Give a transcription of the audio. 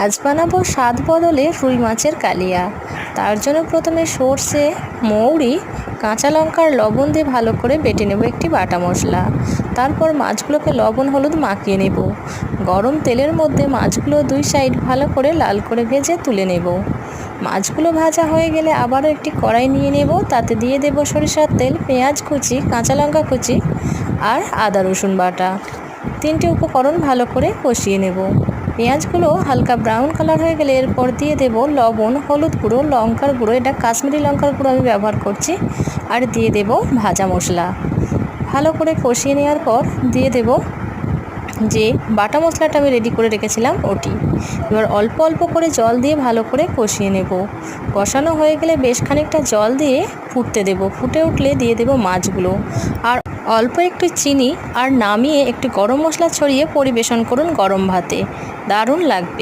আজ বানাবো স্বাদ বদলে রুই মাছের কালিয়া। তার জন্য প্রথমে সর্ষে, মৌরি, কাঁচা লঙ্কা আর লবণ দিয়ে ভালো করে বেটে নেব একটি বাটা মশলা। তারপর মাছগুলোকে লবণ হলুদ মাখিয়ে নেব। গরম তেলের মধ্যে মাছগুলো দুই সাইড ভালো করে লাল করে ভেজে তুলে নেব। মাছগুলো ভাজা হয়ে গেলে আবারও একটি কড়াই নিয়ে নেব, তাতে দিয়ে দেব সরিষার তেল, পেঁয়াজ কুচি, কাঁচা লঙ্কা কুচি আর আদা রসুন বাটা। তিনটি উপকরণ ভালো করে কষিয়ে নেব। পেঁয়াজগুলো হালকা ব্রাউন কালার হয়ে গেলে এরপর দিয়ে দেব লবণ, হলুদ গুঁড়ো, লঙ্কার গুঁড়ো, এটা কাশ্মীরি লঙ্কার গুঁড়ো আমি ব্যবহার করছি, আর দিয়ে দেব ভাজা মশলা। ভালো করে কষিয়ে নেওয়ার পর দিয়ে দেব যে বাটা মশলাটা আমি রেডি করে রেখেছিলাম ওটি। এবার অল্প অল্প করে জল দিয়ে ভালো করে কষিয়ে নেব। কষানো হয়ে গেলে বেশ খানিকটা জল দিয়ে ফুটতে দেব। ফুটে উঠলে দিয়ে দেব মাছগুলো আর অল্প একটু চিনি, আর নামিয়ে একটু গরম মশলা ছড়িয়ে পরিবেশন করুন গরম ভাতে। দারুণ লাগবে।